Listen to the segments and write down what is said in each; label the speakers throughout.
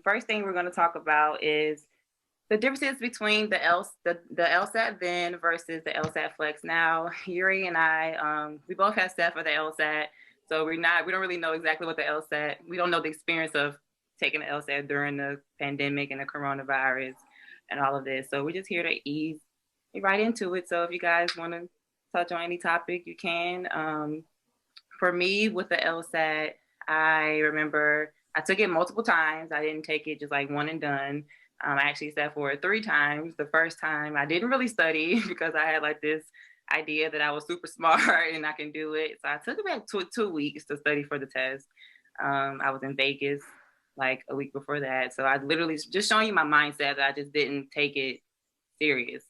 Speaker 1: First thing we're going to talk about is the differences between the LSAT then versus the LSAT Flex. Now, Yuri and I, we both had SET for the LSAT, so we don't really know exactly what the LSAT. We don't know the experience of taking the LSAT during the pandemic and the coronavirus and all of this. So we're just here to ease right into it. So if you guys want to touch on any topic, you can. For me, with the LSAT, I remember I took it multiple times. I didn't take it just like one and done. I actually sat for it 3 times. The first time I didn't really study because I had like this idea that I was super smart and I can do it. So I took about 2 weeks to study for the test. I was in Vegas like a week before that. So I literally just showing you my mindset that I just didn't take it serious.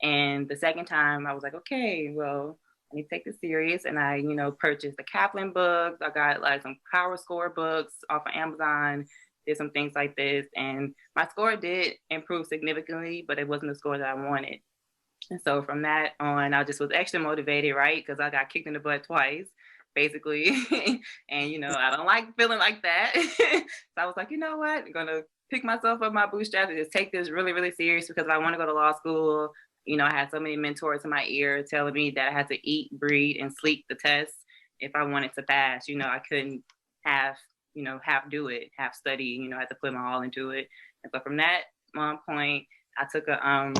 Speaker 1: And the second time I was like, okay, well, I need to take this serious. And I, purchased the Kaplan books. I got like some Power Score books off of Amazon, did some things like this. And my score did improve significantly, but it wasn't the score that I wanted. And so from that on, I just was extra motivated, right? Because I got kicked in the butt twice, basically. And, I don't like feeling like that. So I was like, you know what? I'm going to pick myself up my bootstraps and just take this really, really serious because I want to go to law school. I had so many mentors in my ear telling me that I had to eat, breathe, and sleep the test if I wanted to pass. I couldn't half do it, half study, I had to put my all into it. And so from that point, I took a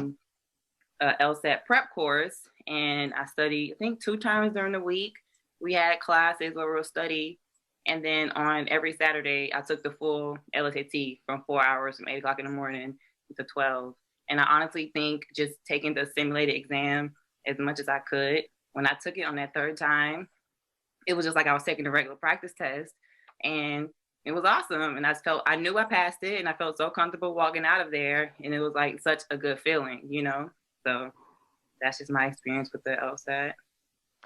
Speaker 1: LSAT prep course and I studied, I think 2 times during the week. We had classes where we'll study. And then on every Saturday, I took the full LSAT from 4 hours from 8 o'clock in the morning to 12. And I honestly think just taking the simulated exam as much as I could, when I took it on that 3rd time, it was just like I was taking a regular practice test. And it was awesome. And I knew I passed it and I felt so comfortable walking out of there. And it was like such a good feeling, So that's just my experience with the LSAT.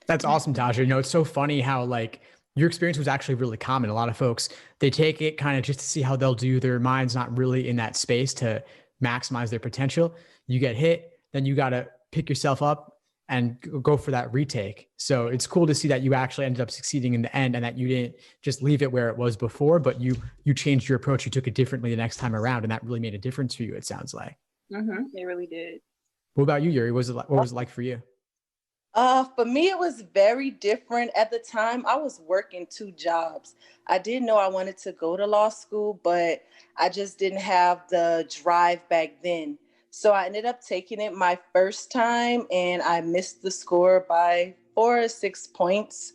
Speaker 2: That's awesome, Tasha. It's so funny how like your experience was actually really common. A lot of folks, they take it kind of just to see how they'll do. Their mind's not really in that space to maximize their potential. You get hit, then you got to pick yourself up and go for that retake. So it's cool to see that you actually ended up succeeding in the end and that you didn't just leave it where it was before, but you changed your approach. You took it differently the next time around. And that really made a difference for you, it sounds like.
Speaker 1: It really did.
Speaker 2: What about you, Yuri? What was it like for you?
Speaker 3: For me, it was very different. At the time, I was working 2 jobs. I did know I wanted to go to law school, but I just didn't have the drive back then. So I ended up taking it my first time and I missed the score by 4 or 6 points.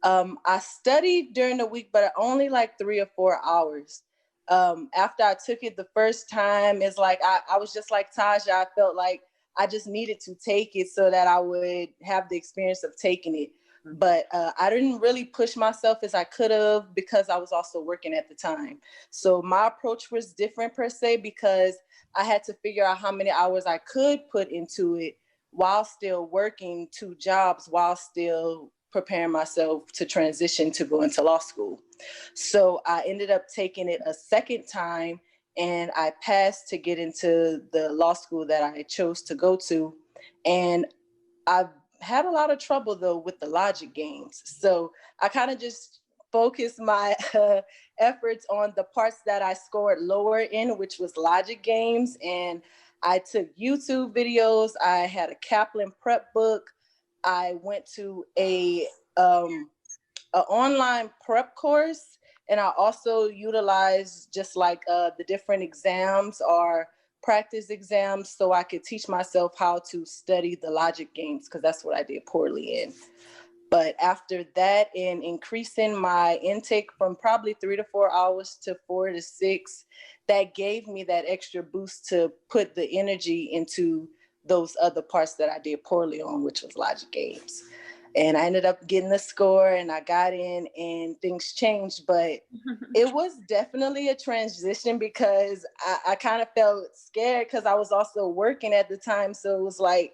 Speaker 3: I studied during the week, but only like 3 or 4 hours. After I took it the first time, it's like I was just like Tasha. I felt like I just needed to take it so that I would have the experience of taking it. But I didn't really push myself as I could have because I was also working at the time. So my approach was different per se because I had to figure out how many hours I could put into it while still working 2 jobs, while still preparing myself to transition to go into law school. So I ended up taking it a second time and I passed to get into the law school that I chose to go to. And I've had a lot of trouble though with the logic games. So I kind of just focused my efforts on the parts that I scored lower in, which was logic games. And I took YouTube videos. I had a Kaplan prep book. I went to a online prep course. And I also utilized just like the different exams or practice exams so I could teach myself how to study the logic games because that's what I did poorly in. But after that, in increasing my intake from probably 3 to 4 hours to 4 to 6, that gave me that extra boost to put the energy into those other parts that I did poorly on, which was logic games. And I ended up getting the score and I got in and things changed. But it was definitely a transition because I kind of felt scared because I was also working at the time. So it was like,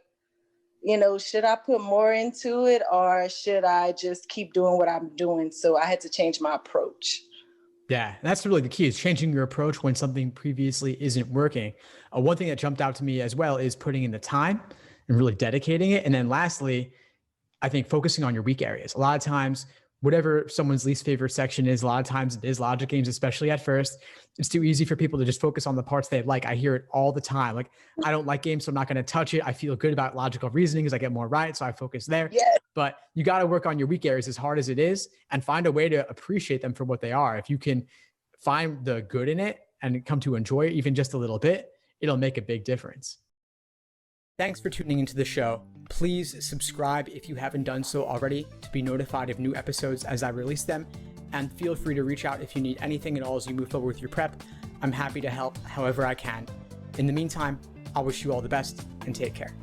Speaker 3: should I put more into it or should I just keep doing what I'm doing? So I had to change my approach.
Speaker 2: Yeah, that's really the key is changing your approach when something previously isn't working. One thing that jumped out to me as well is putting in the time and really dedicating it. And then lastly, I think focusing on your weak areas. A lot of times whatever someone's least favorite section is. A lot of times it is logic games, especially at first. It's too easy for people to just focus on the parts they like. I hear it all the time. Like, I don't like games, so I'm not going to touch it. I feel good about logical reasoning because I get more right, so I focus there.
Speaker 3: Yes.
Speaker 2: But you got to work on your weak areas as hard as it is and find a way to appreciate them for what they are. If you can find the good in it and come to enjoy it even just a little bit, it'll make a big difference. Thanks for tuning into the show. Please subscribe if you haven't done so already to be notified of new episodes as I release them. And feel free to reach out if you need anything at all as you move forward with your prep. I'm happy to help however I can. In the meantime, I'll wish you all the best and take care.